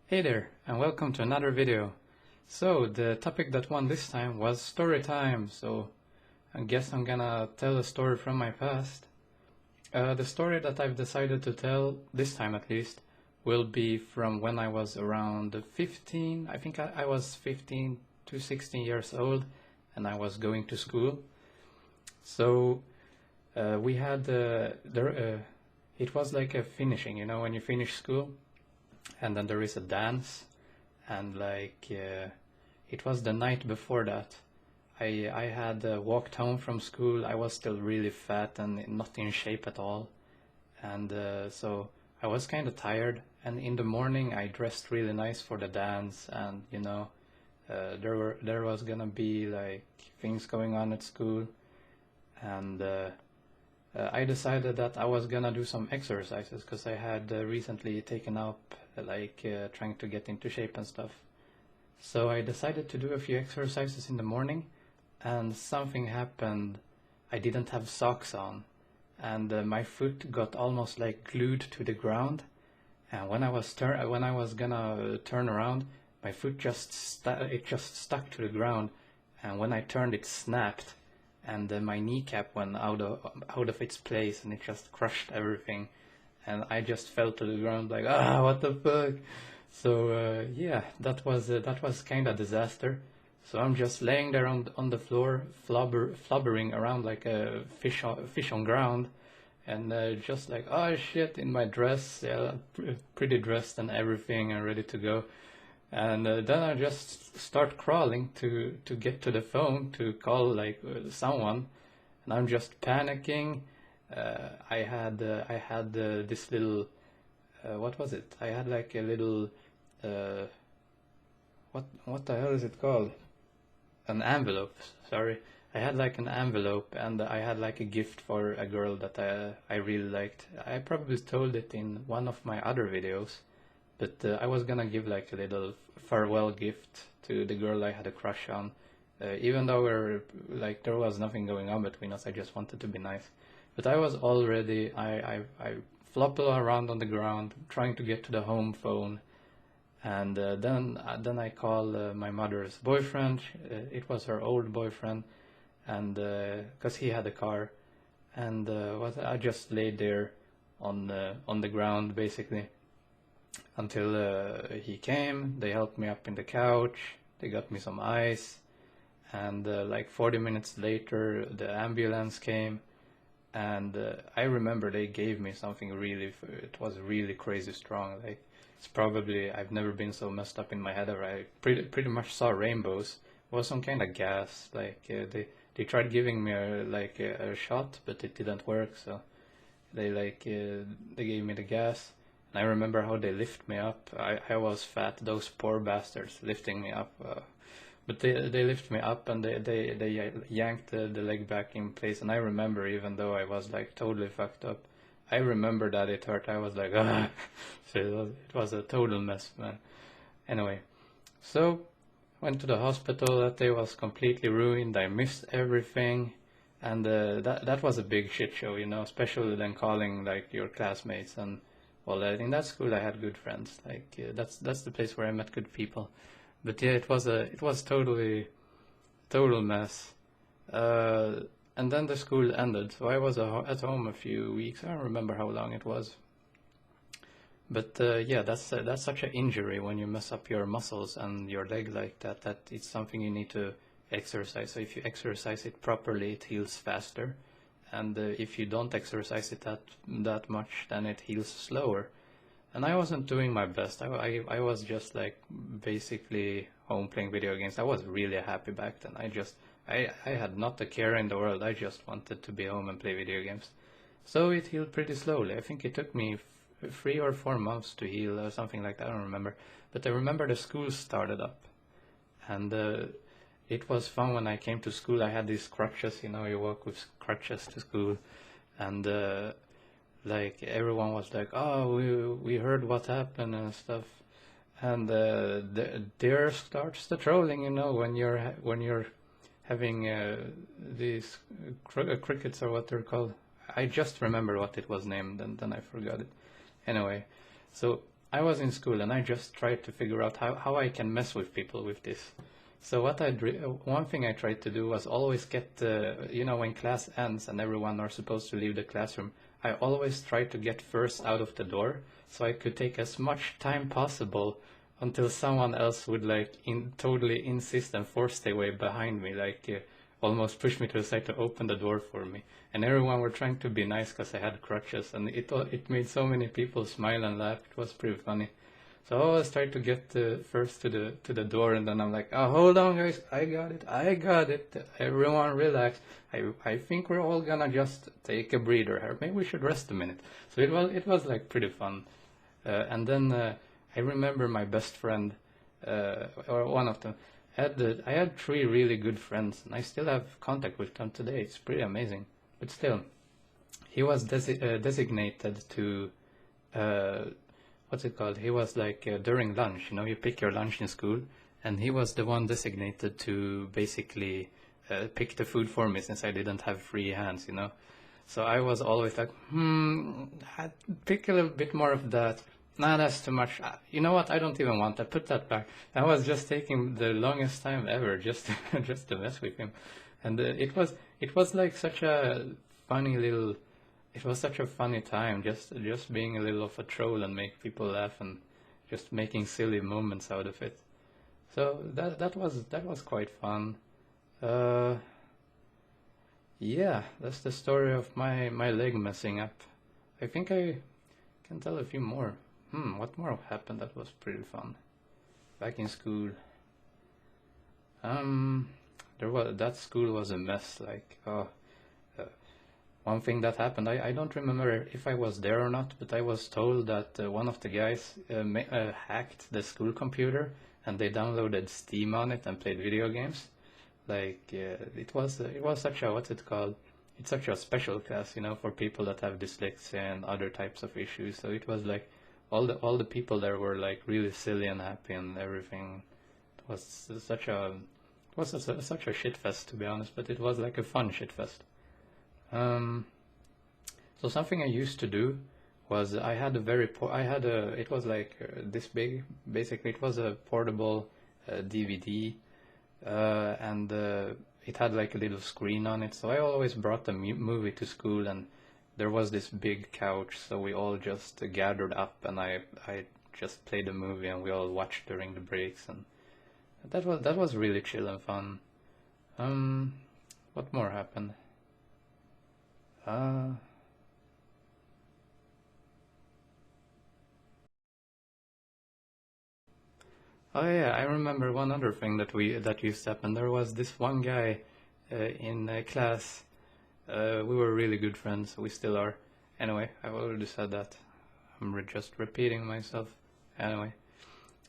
Hey there, and welcome to another video. So, the topic that won this time was story time, so I guess I'm gonna tell a story from my past. The story that I've decided to tell, this time at least, will be from when I was around 15. I think I was 15 to 16 years old, and I was going to school. So, we had, it was like a finishing, when you finish school and then there is a dance, and it was the night before that. I had walked home from school. I was still really fat and not in shape at all, and so I was kind of tired. And in the morning, I dressed really nice for the dance, and there was gonna be like things going on at school, and I decided that I was gonna do some exercises because I had recently taken up trying to get into shape and stuff. So I decided to do a few exercises in the morning, and something happened. I didn't have socks on, and my foot got almost like glued to the ground. And when I was gonna turn around, my foot just stuck to the ground, and when I turned, it snapped, and my kneecap went out of its place, and it just crushed everything, and I just fell to the ground like, what the fuck. So yeah, that was kind of disaster. So I'm just laying there on the floor, flobbering around like a fish on ground, and just like, oh shit, in my dress, yeah, pretty dressed and everything, and ready to go. And then I just start crawling to get to the phone to call someone, and I'm just panicking. I had this little what was it? I had like a little uh, what the hell is it called? An envelope. Sorry, I had like an envelope, and I had like a gift for a girl that I really liked. I probably told it in one of my other videos, but I was gonna give like a little farewell gift to the girl I had a crush on. Even though there was nothing going on between us, I just wanted to be nice. But I was already I flopped around on the ground trying to get to the home phone, and then I call my mother's boyfriend. It was her old boyfriend, and because he had a car, and I just laid there on the ground basically until he came. They helped me up in the couch. They got me some ice, and like 40 minutes later, the ambulance came. And I remember they gave me something it was really crazy strong. Like, it's probably, I've never been so messed up in my head, or I pretty much saw rainbows. It was some kind of gas. They tried giving me a shot, but it didn't work. So they gave me the gas. And I remember how they lift me up. I was fat. Those poor bastards lifting me up. But they lift me up, and they yanked the leg back in place. And I remember, even though I was like totally fucked up, I remember that it hurt. I was like, ah. So it was a total mess, man. Anyway, so went to the hospital. That day was completely ruined. I missed everything, and that was a big shit show, especially then calling like your classmates. And well, in that school I had good friends. That's the place where I met good people. But yeah, it was total mess. And then the school ended, so I was at home a few weeks. I don't remember how long it was. But yeah, that's such an injury when you mess up your muscles and your leg like that. That it's something you need to exercise. So if you exercise it properly, it heals faster. And if you don't exercise it that much, then it heals slower. And I wasn't doing my best. I was just like basically home playing video games. I was really happy back then. I had not a care in the world. I just wanted to be home and play video games. So it healed pretty slowly. I think it took me 3 or 4 months to heal or something like that. I don't remember. But I remember the school started up. And it was fun when I came to school. I had these crutches, you walk with crutches to school. And like everyone was like, oh, we heard what happened and stuff. And there starts the trolling, when you're having these crickets, or what they're called. I just remember what it was named, and then I forgot it. Anyway, so I was in school and I just tried to figure out how I can mess with people with this. So one thing I tried to do was always get, when class ends and everyone are supposed to leave the classroom, I always tried to get first out of the door so I could take as much time possible until someone else would totally insist and force their way behind me, almost push me to the side to open the door for me. And everyone were trying to be nice because I had crutches, and it made so many people smile and laugh. It was pretty funny. So I always try to get first to the door, and then I'm like, oh, hold on, guys, I got it. Everyone relax. I think we're all gonna just take a breather here. Maybe we should rest a minute. So it was like pretty fun. And then I remember my best friend, or one of them. I had 3 really good friends, and I still have contact with them today. It's pretty amazing. But still, he was designated to what's it called? He was during lunch, you pick your lunch in school, and he was the one designated to basically pick the food for me since I didn't have free hands. So I was always like, I'd pick a little bit more of that. Nah, that's too much. You know what? I don't even want that. Put that back. I was just taking the longest time ever just just to mess with him, and it was like such a funny little. It was such a funny time, just being a little of a troll and make people laugh and just making silly moments out of it. So that was quite fun. Uh, yeah, that's the story of my leg messing up. I think I can tell a few more. What more happened that was pretty fun? Back in school. Um, that school was a mess. One thing that happened, I don't remember if I was there or not, but I was told that one of the guys hacked the school computer and they downloaded Steam on it and played video games. It was such a, what's it called? It's such a special class, for people that have dyslexia and other types of issues. So it was like all the people there were like really silly and happy and everything. It was such a shit fest, to be honest, but it was like a fun shit fest. Um, so something I used to do was it was this big. Basically, it was a portable DVD, and it had like a little screen on it. So I always brought the movie to school, and there was this big couch, so we all just gathered up, and I just played the movie, and we all watched during the breaks, and that was really chill and fun. Um, what more happened? Uh, oh yeah, I remember one other thing that used to happen. There was this one guy in class. We were really good friends. We still are. Anyway, I've already said that. Just repeating myself. Anyway,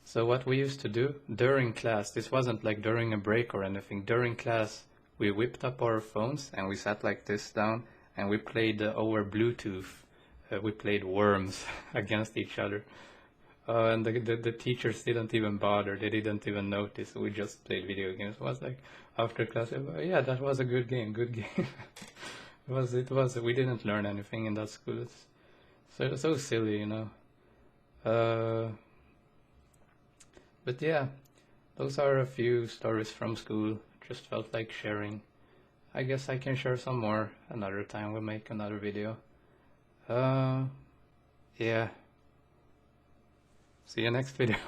so what we used to do during class, this wasn't like during a break or anything. During class, we whipped up our phones and we sat like this down and we played over Bluetooth. We played Worms against each other. And the teachers didn't even bother. They didn't even notice. We just played video games. It was like after class, yeah, that was a good game. Good game. It was. We didn't learn anything in that school. It's so silly. Uh, but yeah, those are a few stories from school. Just felt like sharing. I guess I can share some more another time. We'll make another video. Uh, yeah. See you next video.